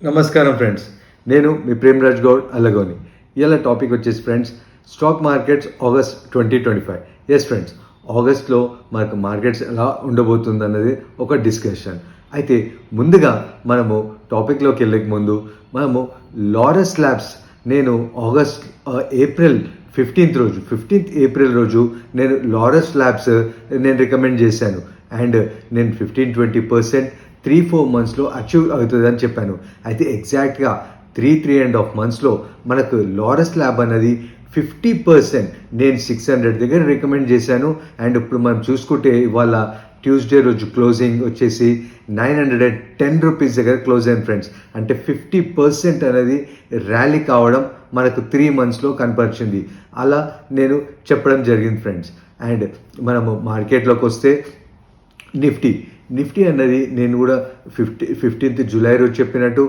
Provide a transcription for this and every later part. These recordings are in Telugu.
నమస్కారం ఫ్రెండ్స్, నేను మీ ప్రేమ్రాజ్ గౌడ్ అల్లగోని. ఇవాళ టాపిక్ వచ్చేసి friends, stock markets August 2025. Yes friends, ఆగస్ట్లో మనకు మార్కెట్స్ ఎలా ఉండబోతుంది అన్నది ఒక డిస్కషన్. అయితే ముందుగా మనము టాపిక్లోకి వెళ్ళక ముందు మనము లారస్ ల్యాబ్స్ నేను ఏప్రిల్ 15th ఏప్రిల్ రోజు నేను లారస్ ల్యాబ్స్ నేను రికమెండ్ చేశాను. అండ్ నేను 15-20% 3-4 మంత్స్లో అచీవ్ అవుతుందని చెప్పాను. అయితే ఎగ్జాక్ట్గా 3.5 మంత్స్లో మనకు లారస్ ల్యాబ్ అనేది 50% నేను 600 దగ్గర రికమెండ్ చేశాను. అండ్ ఇప్పుడు మనం చూసుకుంటే ఇవాళ ట్యూస్డే రోజు క్లోజింగ్ వచ్చేసి 910 రూపీస్ దగ్గర క్లోజ్ అయింది ఫ్రెండ్స్. అంటే 50% అనేది ర్యాలీ కావడం మనకు 3 మంత్స్లో కనపరిచింది. అలా నేను చెప్పడం జరిగింది ఫ్రెండ్స్. అండ్ మనము మార్కెట్లోకి వస్తే నిఫ్టీ అన్నది నేను కూడా 15th జూలై రోజు చెప్పినట్టు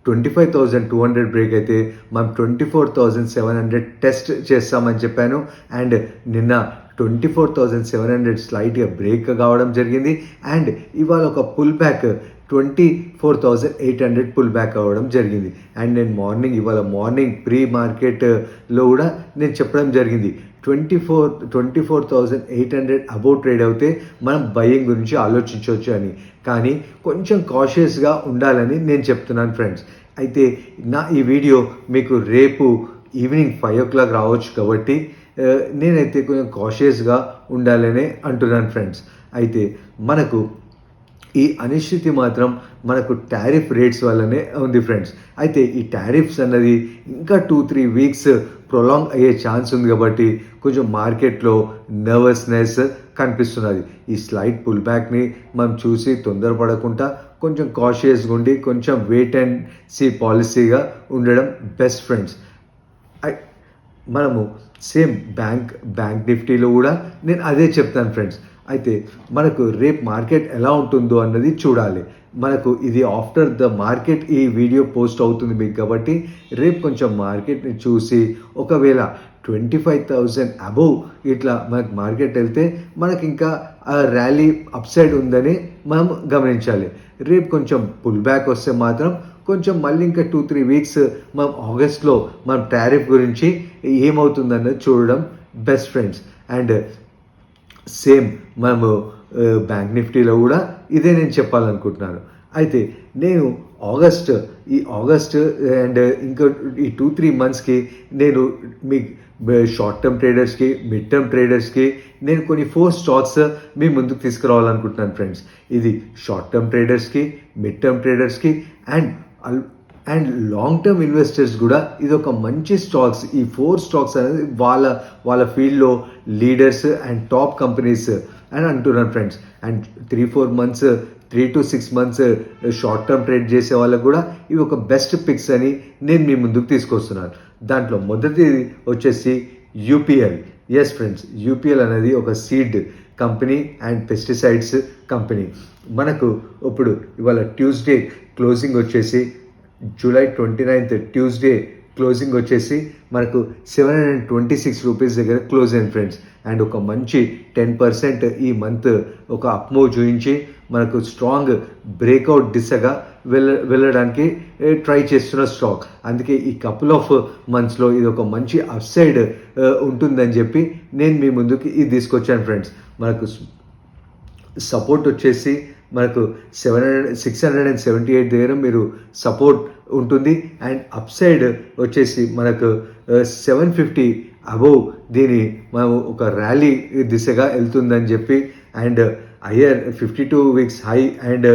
25,200 బ్రేక్ అయితే మనం 24,700 టెస్ట్ చేస్తామని చెప్పాను. అండ్ నిన్న 24,700 స్లైట్గా బ్రేక్ కావడం జరిగింది. అండ్ ఇవాళ ఒక పుల్ బ్యాక్ 24,800 పుల్ బ్యాక్ అవ్వడం జరిగింది. అండ్ నేను ఇవాళ మార్నింగ్ ప్రీ మార్కెట్లో కూడా నేను చెప్పడం జరిగింది 24,800 అబౌవ్ ట్రేడ్ అవుతే మనం బయింగ్ గురించి ఆలోచించవచ్చు అని. కానీ కొంచెం కాషియస్గా ఉండాలని నేను చెప్తున్నాను ఫ్రెండ్స్. అయితే ఈ వీడియో మీకు రేపు ఈవినింగ్ 5 o'clock రావచ్చు కాబట్టి నేనైతే కొంచెం కాషియస్గా ఉండాలనే అంటున్నాను ఫ్రెండ్స్. అయితే మనకు ఈ అనిశ్చితి మాత్రం మనకు టారిఫ్ రేట్స్ వల్లనే ఉంది ఫ్రెండ్స్. అయితే ఈ టారిఫ్స్ అన్నది ఇంకా 2-3 వీక్స్ ప్రొలాంగ్ అయ్యే ఛాన్స్ ఉంది కాబట్టి కొంచెం మార్కెట్లో నర్వస్నెస్ కనిపిస్తున్నది. ఈ స్లైట్ పుల్ బ్యాక్ని మనం చూసి తొందరపడకుండా కొంచెం కాషియస్గా ఉండి కొంచెం వెయిట్ అండ్ సీ పాలసీగా ఉండడం బెస్ట్ ఫ్రెండ్స్. మనము సేమ్ బ్యాంక్ నిఫ్టీలో కూడా నేను అదే చెప్తాను ఫ్రెండ్స్. అయితే మనకు రేపు మార్కెట్ ఎలా ఉంటుందో అన్నది చూడాలి. మనకు ఇది ఆఫ్టర్ ద మార్కెట్ ఈ వీడియో పోస్ట్ అవుతుంది మీకు కాబట్టి రేపు కొంచెం మార్కెట్ని చూసి ఒకవేళ 25,000 అబోవ్ ఇట్లా మనకు మార్కెట్ వెళ్తే మనకి ఇంకా ర్యాలీ అప్సైడ్ ఉందని మనం గమనించాలి. రేపు కొంచెం పుల్ బ్యాక్ వస్తే మాత్రం కొంచెం మళ్ళీ ఇంకా 2-3 వీక్స్ మనం ఆగస్ట్లో మనం టారిఫ్ గురించి ఏమవుతుందన్నది చూడడం బెస్ట్ ఫ్రెండ్స్. అండ్ సేమ్ మనము బ్యాంక్ నిఫ్టీలో కూడా ఇదే నేను చెప్పాలనుకుంటున్నాను. అయితే నేను ఆగస్ట్ అండ్ ఇంకా ఈ 2-3 మంత్స్కి నేను మీ షార్ట్ టర్మ్ ట్రేడర్స్కి మిడ్ టర్మ్ ట్రేడర్స్కి నేను కొన్ని 4 స్టాక్స్ మీ ముందుకు తీసుకురావాలనుకుంటున్నాను ఫ్రెండ్స్. ఇది షార్ట్ టర్మ్ ట్రేడర్స్కి, మిడ్ టర్మ్ ట్రేడర్స్కి అండ్ లాంగ్ టర్మ్ ఇన్వెస్టర్స్ కూడా ఇది ఒక మంచి స్టాక్స్. ఈ 4 స్టాక్స్ అనేది వాళ్ళ ఫీల్డ్లో లీడర్స్ అండ్ టాప్ కంపెనీస్ అని అంటున్నాను friends. And 3-4 months 3-6 months short term trade చేసే వాళ్ళకు కూడా ఇవి ఒక బెస్ట్ పిక్స్ అని నేను మీ ముందుకు తీసుకొస్తున్నాను. దాంట్లో మొదటిది వచ్చేసి యూపీఎల్. ఎస్ ఫ్రెండ్స్, యూపీఎల్ అనేది ఒక seed company and pesticides company. మనకు ఇప్పుడు ఇవాళ ట్యూస్డే క్లోజింగ్ వచ్చేసి జూలై 29th ట్యూస్డే క్లోజింగ్ వచ్చేసి మనకు 726 రూపీస్ దగ్గర క్లోజ్ అయింది ఫ్రెండ్స్. అండ్ ఒక మంచి 10% ఈ మంత్ ఒక అప్మూవ్ చూపించి మనకు స్ట్రాంగ్ బ్రేక్అవుట్ దిశగా వెళ్ళడానికి ట్రై చేస్తున్న స్టాక్. అందుకే ఈ కపుల్ ఆఫ్ మంత్స్లో ఇది ఒక మంచి అప్సైడ్ ఉంటుందని చెప్పి నేను మీ ముందుకి ఇది తీసుకొచ్చాను ఫ్రెండ్స్. మనకు సపోర్ట్ వచ్చేసి మనకు 678 దగ్గర మీరు సపోర్ట్ ఉంటుంది. అండ్ అప్సైడ్ వచ్చేసి మనకు 750 అబోవ్ దీని మనం ఒక ర్యాలీ దిశగా వెళ్తుందని చెప్పి and higher 52 weeks high and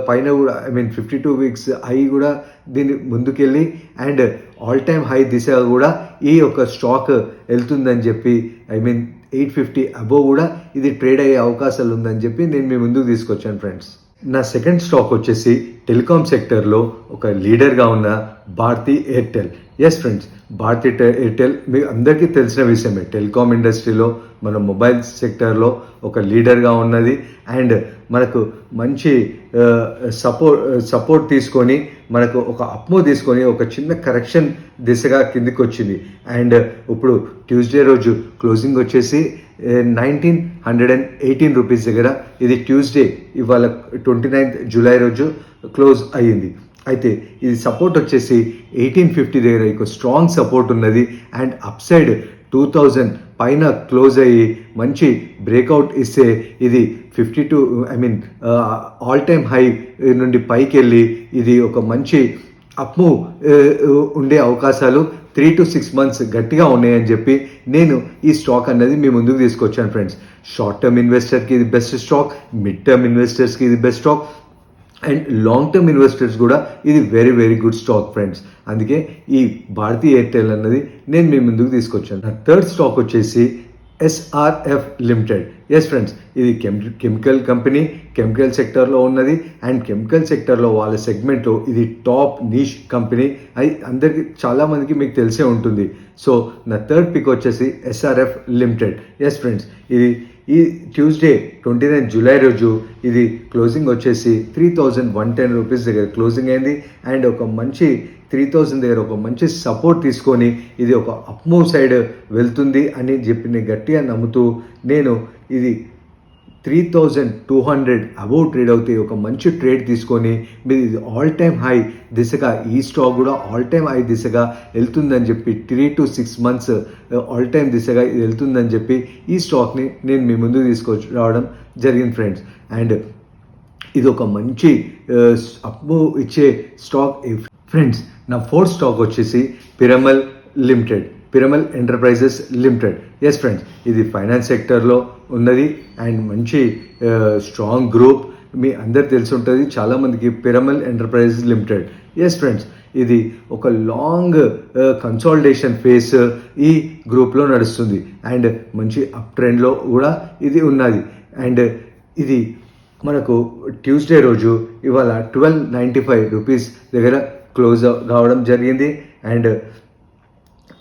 పైన కూడా 52 వీక్స్ హై కూడా దీన్ని ముందుకెళ్ళి అండ్ ఆల్ టైమ్ హై దిశగా కూడా ఈ యొక్క స్టాక్ వెళ్తుందని చెప్పి 850 అబోవ్ కూడా ఇది ట్రేడ్ అయ్యే అవకాశాలు ఉందని చెప్పి నేను మీ ముందుకు తీసుకొచ్చాను ఫ్రెండ్స్. నా సెకండ్ స్టాక్ వచ్చేసి టెలికాం సెక్టర్లో ఒక లీడర్గా ఉన్న భారతీ ఎయిర్టెల్. ఎస్ ఫ్రెండ్స్, భారతీ ఎయిర్టెల్ మీకు అందరికీ తెలిసిన విషయమే. టెలికాం ఇండస్ట్రీలో మన మొబైల్ సెక్టర్లో ఒక లీడర్గా ఉన్నది. అండ్ మనకు మంచి సపోర్ట్ తీసుకొని మనకు ఒక అప్మూవ్ తీసుకొని ఒక చిన్న కరెక్షన్ దిశగా కిందికి వచ్చింది. అండ్ ఇప్పుడు ట్యూస్డే రోజు క్లోజింగ్ వచ్చేసి 1,918 రూపీస్ దగ్గర ఇది ట్యూస్డే ఇవాళ 29th జూలై రోజు క్లోజ్ అయ్యింది. అయితే ఇది సపోర్ట్ వచ్చేసి 1850 దగ్గర ఒక స్ట్రాంగ్ సపోర్ట్ ఉన్నది. అండ్ అప్ సైడ్ 2000 పైన క్లోజ్ అయ్యి మంచి బ్రేక్అవుట్ ఇస్తే ఇది 52 ఆల్ టైమ్ హై నుండి పైకి వెళ్ళి ఇది ఒక మంచి అప్ మూవ్ ఉండే అవకాశాలు 3 to 6 months గట్టిగా ఉన్నాయని చెప్పి నేను ఈ స్టాక్ అన్నది మీ ముందుకు తీసుకొచ్చాను ఫ్రెండ్స్. షార్ట్ టర్మ్ ఇన్వెస్టర్కి ఇది బెస్ట్ స్టాక్, మిడ్ టర్మ్ ఇన్వెస్టర్స్కి ఇది best stock, and long term investors కూడా ఇది very very good stock friends. అందుకే ఈ భారతీ ఎయిర్టెల్ అన్నది నేను మీ ముందుకు తీసుకొచ్చాను. నా థర్డ్ స్టాక్ వచ్చేసి SRF లిమిటెడ్. ఎస్ ఫ్రెండ్స్, ఇది కెమికల్ కంపెనీ, కెమికల్ సెక్టర్లో ఉన్నది. అండ్ కెమికల్ సెక్టర్లో వాళ్ళ సెగ్మెంట్లో ఇది టాప్ నీష్ కంపెనీ. అది అందరికీ చాలామందికి మీకు తెలిసే ఉంటుంది. సో నా థర్డ్ పిక్ వచ్చేసి SRF లిమిటెడ్. ఎస్ ఫ్రెండ్స్, ఇది ఈ ట్యూస్డే 29 జూలై రోజు ఇది క్లోజింగ్ వచ్చేసి 3110 రూపీస్ దగ్గర క్లోజింగ్ అయింది. అండ్ ఒక మంచి 3000 దగ్గర ఒక మంచి సపోర్ట్ తీసుకొని ఇది ఒక అప్ మూవ్ సైడ్ వెళ్తుంది అని చెప్పి నేను గట్టిగా నమ్ముతూ నేను ఇది 3200 అబౌవ్ ట్రేడ్ అవుతాయి ఒక మంచి ట్రేడ్ తీసుకొని మీరు ఇది ఆల్ టైమ్ హై దిశగా ఈ స్టాక్ కూడా ఆల్ టైమ్ హై దిశగా వెళ్తుందని చెప్పి 3 to 6 months ఆల్ టైమ్ దిశగా ఇది వెళ్తుందని చెప్పి ఈ స్టాక్ని నేను మీ ముందుకు తీసుకొచ్చి రావడం జరిగింది ఫ్రెండ్స్. అండ్ ఇది ఒక మంచి అప్ మూవ్ ఇచ్చే స్టాక్ ఫ్రెండ్స్. నా ఫోర్త్ స్టాక్ వచ్చేసి Piramal limited, Piramal enterprises limited. Yes friends, ఇది ఫైనాన్స్ సెక్టర్లో ఉన్నది అండ్ మంచి స్ట్రాంగ్ గ్రూప్. మీ అందరు తెలిసి ఉంటుంది చాలామందికి Piramal enterprises limited. Yes friends, ఇది ఒక లాంగ్ కన్సాలిడేషన్ ఫేస్ ఈ గ్రూప్లో నడుస్తుంది అండ్ మంచి అప్ ట్రెండ్లో కూడా ఇది ఉన్నది. అండ్ ఇది మనకు ట్యూస్డే రోజు ఇవాళ 1295 రూపీస్ దగ్గర క్లోజ్ రావడం జరిగింది. అండ్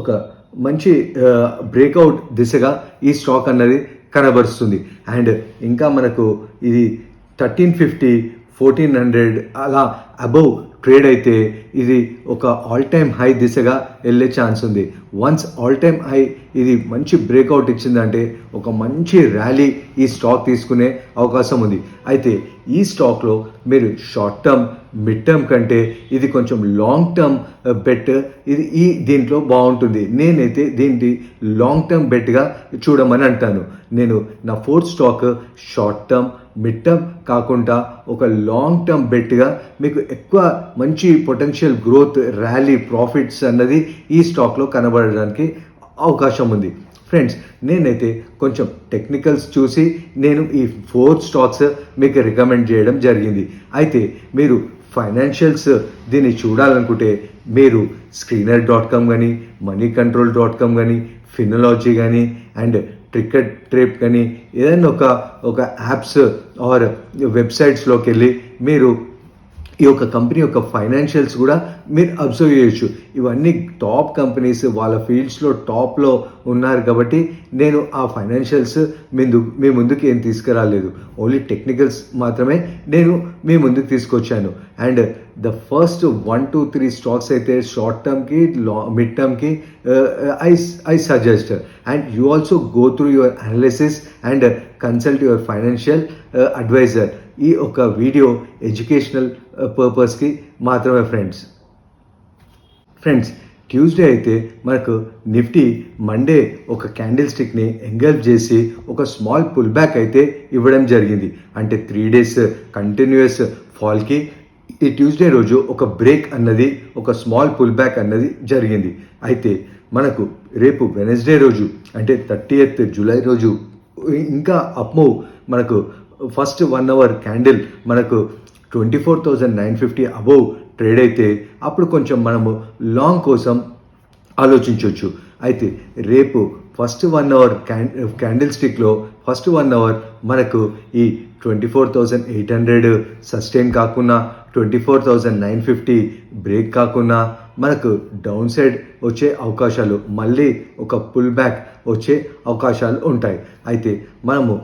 ఒక మంచి బ్రేక్అవుట్ దిశగా ఈ స్టాక్ అన్నది కనబరుస్తుంది. అండ్ ఇంకా మనకు ఇది 1350 1400 అలా అబౌవ్ ట్రేడ్ అయితే ఇది ఒక ఆల్ టైమ్ హై దిశగా వెళ్ళే ఛాన్స్ ఉంది. వన్స్ ఆల్ టైమ్ హై ఇది మంచి బ్రేక్అవుట్ ఇచ్చిందంటే ఒక మంచి ర్యాలీ ఈ స్టాక్ తీసుకునే అవకాశం ఉంది. అయితే ఈ స్టాక్లో మీరు షార్ట్ టర్మ్ మిడ్ టర్మ్ కంటే ఇది కొంచెం లాంగ్ టర్మ్ బెట్ ఇది దీంట్లో బాగుంటుంది. నేనైతే దీన్ని లాంగ్ టర్మ్ బెట్గా చూడమని అంటాను. నేను నా fourth stock short term mid term కాకుండా ఒక లాంగ్ టర్మ్ బెట్గా మీకు ఎక్కువ మంచి పొటెన్షియల్ గ్రోత్ ర్యాలీ ప్రాఫిట్స్ అన్నది ఈ స్టాక్లో కనబడడానికి అవకాశం ఉంది ఫ్రెండ్స్. నేనైతే కొంచెం టెక్నికల్స్ చూసి నేను ఈ 4 స్టాక్స్ మీకు రికమెండ్ చేయడం జరిగింది. అయితే మీరు ఫైనాన్షియల్స్ దీన్ని చూడాలనుకుంటే మీరు screener.com కానీ moneycontrol.com కానీ ఫినోలాజీ కానీ అండ్ ట్రిప్ కానీ ఏదైనా ఒక యాప్స్ ఆర్ వెబ్సైట్స్లోకి వెళ్ళి మీరు ఈ యొక్క కంపెనీ యొక్క ఫైనాన్షియల్స్ కూడా మీరు అబ్జర్వ్ చేయొచ్చు. ఇవన్నీ టాప్ కంపెనీస్ వాళ్ళ ఫీల్డ్స్లో టాప్లో ఉన్నారు కాబట్టి నేను ఆ ఫైనాన్షియల్స్ మీ ముందుకు ఏం తీసుకురాలేదు, ఓన్లీ టెక్నికల్స్ మాత్రమే నేను మీ ముందుకు తీసుకొచ్చాను. And the first 1 to 3 stocks అయితే షార్ట్ టర్మ్కి మిడ్ టర్మ్కి I suggest and you also go through your analysis and consult your financial advisor. ఈ ఒక వీడియో ఎడ్యుకేషనల్ పర్పస్కి మాత్రమే ఫ్రెండ్స్. ట్యూస్డే అయితే మనకు నిఫ్టీ మండే ఒక క్యాండిల్ స్టిక్ని ఎంగల్ఫ్ చేసి ఒక స్మాల్ పుల్ బ్యాక్ అయితే ఇవ్వడం జరిగింది. అంటే 3 days కంటిన్యూస్ ఫాల్కి ఈ ట్యూస్డే రోజు ఒక బ్రేక్ అన్నది ఒక స్మాల్ పుల్ బ్యాక్ అన్నది జరిగింది. అయితే మనకు రేపు వెనస్డే రోజు అంటే 30th జూలై రోజు ఇంకా అప్ మూవ్ మనకు ఫస్ట్ 1 hour క్యాండిల్ మనకు 24,950 అబోవ్ ట్రేడ్ అయితే అప్పుడు కొంచెం మనము లాంగ్ కోసం ఆలోచించవచ్చు. అయితే రేపు ఫస్ట్ 1 hour క్యాండిల్ స్టిక్లో ఫస్ట్ 1 hour మనకు ఈ 24,800 సస్టైన్ కాకుండా 24,950 బ్రేక్ కాకుండా మనకు డౌన్ సైడ్ వచ్చే అవకాశాలు మళ్ళీ ఒక పుల్ బ్యాక్ వచ్చే అవకాశాలు ఉంటాయి. అయితే మనము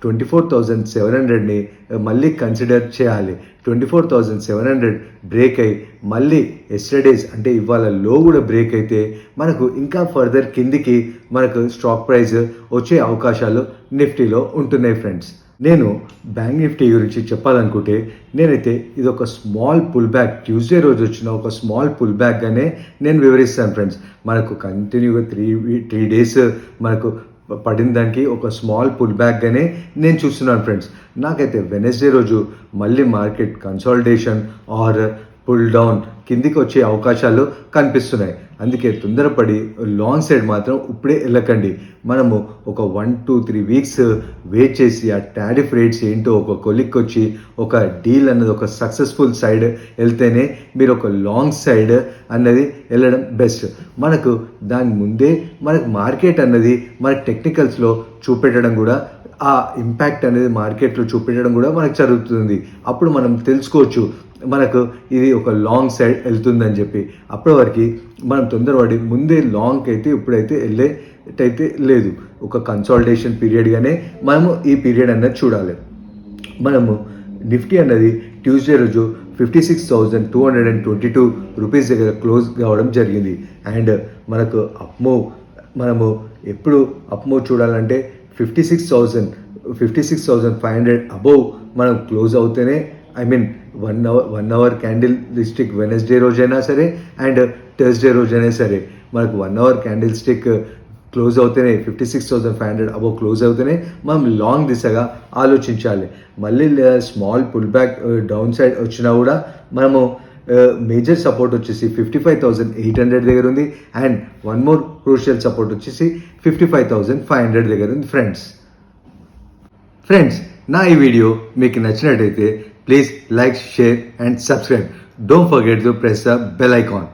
24,700ని మళ్ళీ కన్సిడర్ చేయాలి. 24,700 బ్రేక్ అయ్యి మళ్ళీ ఎస్టర్డేస్ అంటే ఇవాళ లో కూడా బ్రేక్ అయితే మనకు ఇంకా ఫర్దర్ కిందికి మనకు స్టాక్ ప్రైస్ వచ్చే అవకాశాలు నిఫ్టీలో ఉంటున్నాయి ఫ్రెండ్స్. నేను బ్యాంక్ నిఫ్టీ గురించి చెప్పాలనుకుంటే నేనైతే ఇది ఒక స్మాల్ పుల్ బ్యాక్, ట్యూస్డే రోజు వచ్చిన ఒక స్మాల్ పుల్ బ్యాక్గానే నేను వివరిస్తాను ఫ్రెండ్స్. మనకు కంటిన్యూగా త్రీ డేస్ మనకు పడిన దానికి ఒక స్మాల్ పుల్ బ్యాక్గానే నేను చూస్తున్నాను ఫ్రెండ్స్. నాకైతే వెనస్డే రోజు మళ్ళీ market consolidation or pull down కిందికి వచ్చే అవకాశాలు కనిపిస్తున్నాయి. అందుకే తొందరపడి లాంగ్ సైడ్ మాత్రం ఇప్పుడే వెళ్ళకండి. మనము ఒక 1-2-3 వీక్స్ వెయిట్ చేసి ఆ టారిఫ్ రేట్స్ ఏంటో ఒక కొలిక్కి వచ్చి ఒక డీల్ అన్నది ఒక సక్సెస్ఫుల్ సైడ్ వెళ్తేనే మీరు ఒక లాంగ్ సైడ్ అన్నది వెళ్ళడం బెస్ట్. మనకు దాని ముందే మనకు మార్కెట్ అన్నది మన టెక్నికల్స్లో చూపెట్టడం కూడా, ఆ ఇంపాక్ట్ అనేది మార్కెట్లో చూపెట్టడం కూడా మనకు జరుగుతుంది. అప్పుడు మనం తెలుసుకోవచ్చు మనకు ఇది ఒక లాంగ్ సైడ్ వెళ్తుందని చెప్పి. అప్పటి వరకు మనం తొందరపడి ముందే లాంగ్ అయితే ఇప్పుడైతే వెళ్ళేటైతే లేదు. ఒక కన్సాలిడేషన్ పీరియడ్గానే మనము ఈ పీరియడ్ అన్నది చూడాలి. మనము నిఫ్టీ అన్నది ట్యూస్డే రోజు 56,222 రూపీస్ దగ్గర క్లోజ్ కావడం జరిగింది. అండ్ మనకు మనము ఎప్పుడు అప్మూవ్ చూడాలంటే 56,500 అబోవ్ మనం క్లోజ్ అవుతేనే, I mean 1 hour candle stick Wednesday రోజైనా సరే అండ్ థర్స్డే రోజైనా సరే మనకు 1 అవర్ క్యాండిల్ స్టిక్ క్లోజ్ అవుతేనే 56,500 అబోవ్ క్లోజ్ అవుతేనే మనం లాంగ్ దిశగా ఆలోచించాలి. మళ్ళీ small pull back down side వచ్చినా కూడా మనము మేజర్ సపోర్ట్ వచ్చేసి 55,800 దగ్గర ఉంది. And one more crucial support వచ్చేసి 55,500 దగ్గర ఉంది ఫ్రెండ్స్. నా ఈ వీడియో మీకు నచ్చినట్టయితే please like, share and subscribe. Don't forget to press the bell icon.